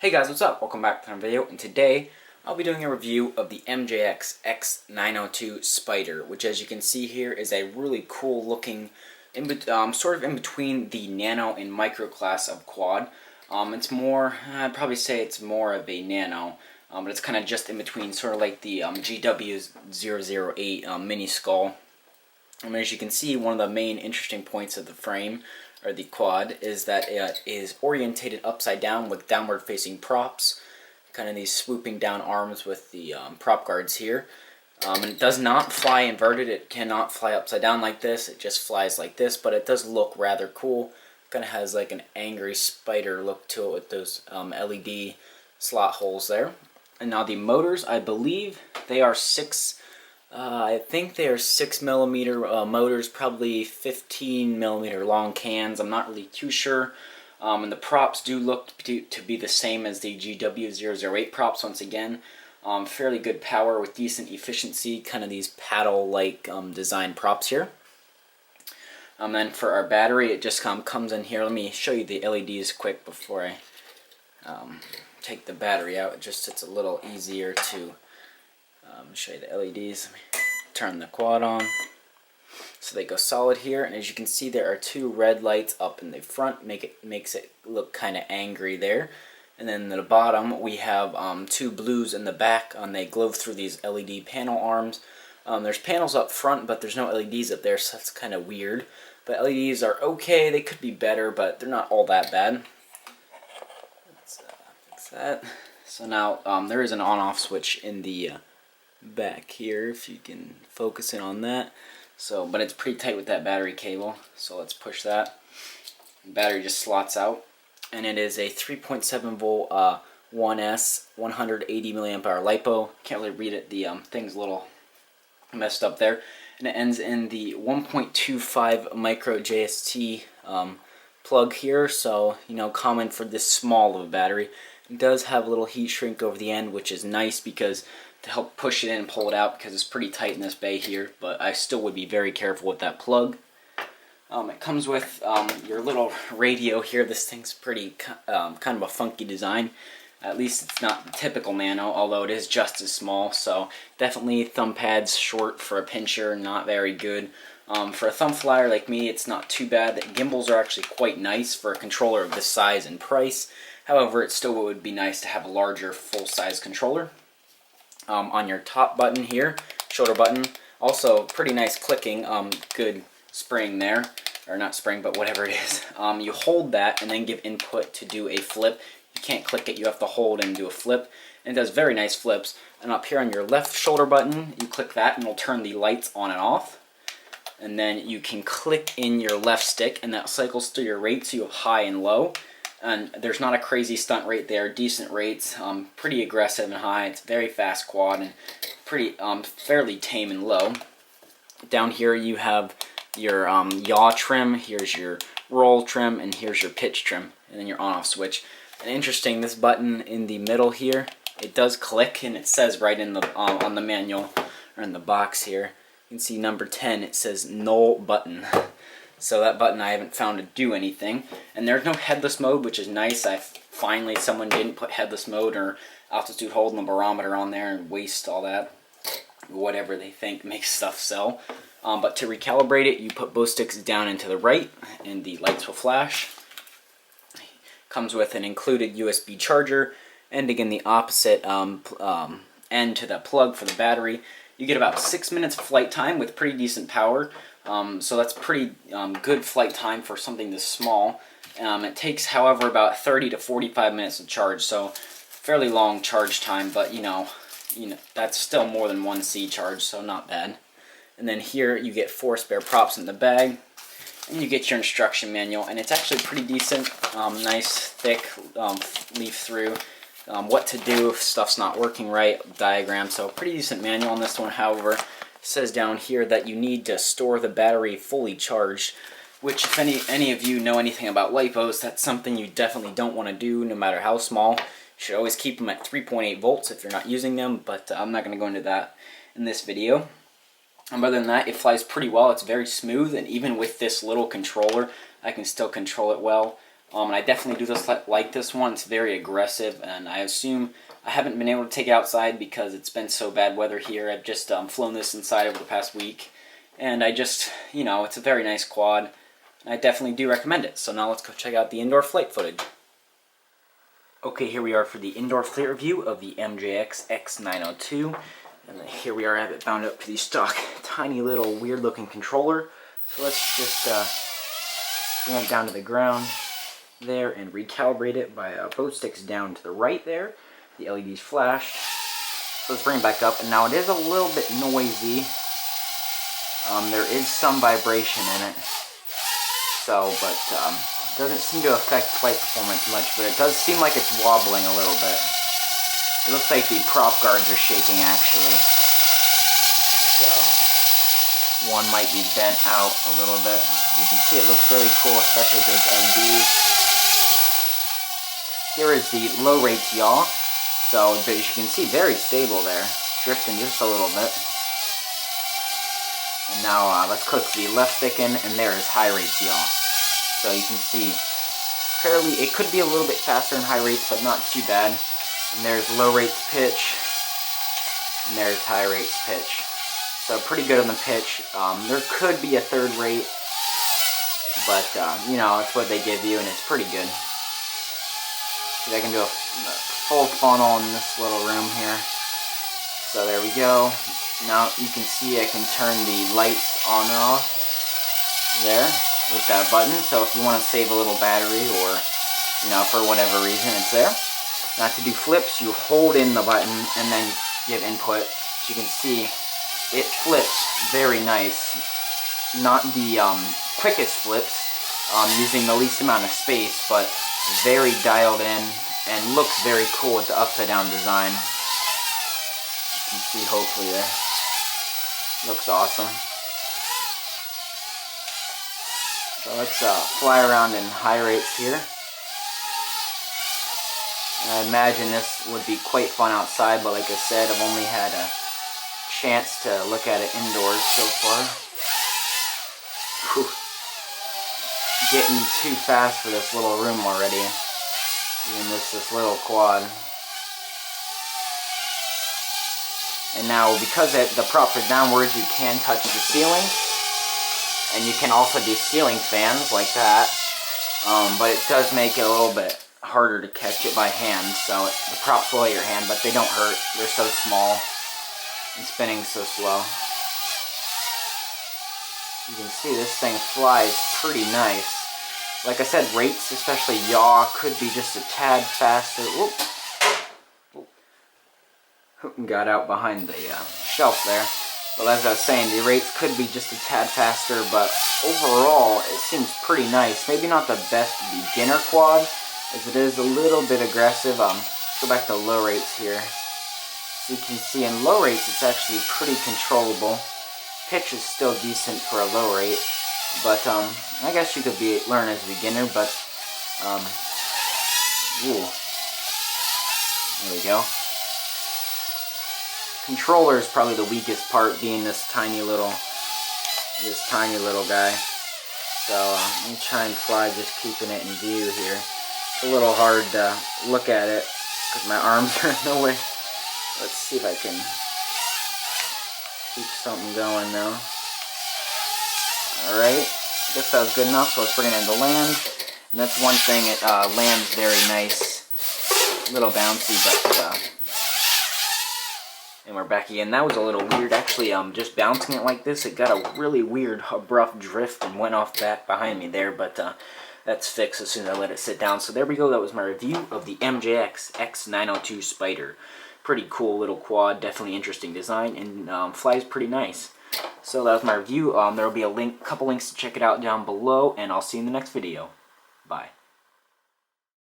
Hey guys, what's up? Welcome back to another video, and today I'll be doing a review of the MJX X902 Spider, which as you can see here is a really cool looking, sort of in between the nano and micro class of quad. It's more, I'd probably say it's more of a nano, but it's kind of just in between, sort of like the GW008 mini skull. As you can see, one of the main interesting points of the frame, or the quad, is that it is orientated upside down with downward facing props, kind of these swooping down arms with the prop guards here. And it does not fly inverted. It cannot fly upside down like this. It just flies like this, but it does look rather cool. Kind of has like an angry spider look to it with those LED slot holes there. And now the motors, I believe they are I think they are 6mm motors, probably 15mm long cans. I'm not really too sure. And the props do look to be the same as the GW008 props once again. Fairly good power with decent efficiency, kind of these paddle-like design props here. Then for our battery, it just comes in here. Let me show you the LEDs quick before I take the battery out. It's a little easier to show you the LEDs. Let me turn the quad on. So they go solid here, and as you can see, there are two red lights up in the front, makes it look kind of angry there. And then at the bottom, we have two blues in the back, and they glow through these LED panel arms. There's panels up front, but there's no LEDs up there, so that's kind of weird. But LEDs are okay. They could be better, but they're not all that bad. Let's fix that. So now there is an on-off switch in the back here, if you can focus in on that. So, but it's pretty tight with that battery cable, so let's push that. The battery just slots out, and it is a 3.7 volt 1S 180 milliamp hour LiPo. Can't really read it, the thing's a little messed up there. And it ends in the 1.25 micro JST plug here, so common for this small of a battery. It does have a little heat shrink over the end, which is nice because to help push it in and pull it out, because it's pretty tight in this bay here, but I still would be very careful with that plug. It comes with your little radio here. This thing's pretty kind of a funky design. At least it's not the typical nano, although it is just as small, so definitely thumb pads short for a pincher, not very good. For a thumb flyer like me, it's not too bad. The gimbals are actually quite nice for a controller of this size and price. However, it still would be nice to have a larger full-size controller. On your top button here, shoulder button, also pretty nice clicking, good spring there, or not spring, but whatever it is. You hold that and then give input to do a flip. You can't click it, you have to hold and do a flip, and it does very nice flips. And up here on your left shoulder button, you click that and it'll turn the lights on and off. And then you can click in your left stick, and that cycles through your rates, so you have high and low. And there's not a crazy stunt rate there, decent rates, pretty aggressive and high. It's very fast quad and pretty fairly tame and low. Down here you have your yaw trim, here's your roll trim, and here's your pitch trim, and then your on-off switch. And interesting, this button in the middle here, it does click, and it says right in the on the manual, or in the box here, you can see number 10, it says null button. So that button I haven't found to do anything. And there's no headless mode, which is nice. Finally someone didn't put headless mode or altitude hold and the barometer on there and waste all that. Whatever they think makes stuff sell. But to recalibrate it, you put both sticks down and to the right and the lights will flash. Comes with an included USB charger, and again the opposite end to that plug for the battery. You get about 6 minutes of flight time with pretty decent power. So that's pretty good flight time for something this small. It takes, however, about 30 to 45 minutes to charge, so fairly long charge time, but that's still more than one C charge, so not bad. And then here you get 4 spare props in the bag, and you get your instruction manual, and it's actually pretty decent, nice thick leaf through. What to do if stuff's not working right, diagram, so pretty decent manual on this one. However, it says down here that you need to store the battery fully charged, which if any of you know anything about LiPos, that's something you definitely don't want to do no matter how small. You should always keep them at 3.8 volts if you're not using them, but I'm not going to go into that in this video. Other than that, it flies pretty well. It's very smooth, and even with this little controller, I can still control it well. And I definitely do like this one. It's very aggressive, and I assume I haven't been able to take it outside because it's been so bad weather here. I've just flown this inside over the past week, and I just, it's a very nice quad. I definitely do recommend it. So now let's go check out the indoor flight footage. Okay, here we are for the indoor flight review of the MJX X902. And here we are, I have it bound up to the stock tiny little weird looking controller. So let's just bring it down to the ground there and recalibrate it by both sticks down to the right there. The LED's flashed. So let's bring it back up, and now it is a little bit noisy. There is some vibration in it. So, but it doesn't seem to affect flight performance much, but it does seem like it's wobbling a little bit. It looks like the prop guards are shaking actually. So, one might be bent out a little bit. You can see it looks really cool, especially with those LEDs. Here is the low rates yaw. So, as you can see, very stable there. Drifting just a little bit. And now let's click the left stick in, and there is high rates yaw. So you can see, it could be a little bit faster in high rates, but not too bad. And there's low rates pitch, and there's high rates pitch. So pretty good on the pitch. There could be a third rate, but it's what they give you, and it's pretty good. See, I can do a full funnel in this little room here. So there we go. Now you can see I can turn the lights on and off there with that button. So if you want to save a little battery, or for whatever reason, it's there. Now to do flips, you hold in the button and then give input. As you can see, it flips very nice. Not the quickest flips, using the least amount of space, but very dialed in and looks very cool with the upside down design. You can see hopefully there. Looks awesome. So let's fly around in high rates here. And I imagine this would be quite fun outside, but like I said, I've only had a chance to look at it indoors so far. Whew. Getting too fast for this little room already. Even this little quad. And now, because the props are downwards, you can touch the ceiling. And you can also do ceiling fans like that. But it does make it a little bit harder to catch it by hand. So the props will hit your hand, but they don't hurt. They're so small and spinning so slow. You can see this thing flies pretty nice. Like I said, rates, especially yaw, could be just a tad faster. Whoop. Got out behind the shelf there. But as I was saying, the rates could be just a tad faster, but overall it seems pretty nice. Maybe not the best beginner quad, as it is a little bit aggressive. Go back to low rates here. So you can see in low rates it's actually pretty controllable. Pitch is still decent for a low rate, but I guess you could learn as a beginner. But there we go. Controller is probably the weakest part, being this tiny little guy. So let me try and fly, just keeping it in view here. It's a little hard to look at it because my arms are in the way. Let's see if I can keep something going now. Alright, I guess that was good enough, so let's bring it into land. And that's one thing, it lands very nice. A little bouncy, but and we're back again. That was a little weird. Actually, just bouncing it like this, it got a really weird, abrupt drift and went off back behind me there, but that's fixed as soon as I let it sit down. So there we go. That was my review of the MJX X902 Spider. Pretty cool little quad, definitely interesting design, and flies pretty nice. So that was my review. There will be a couple links to check it out down below, and I'll see you in the next video. Bye.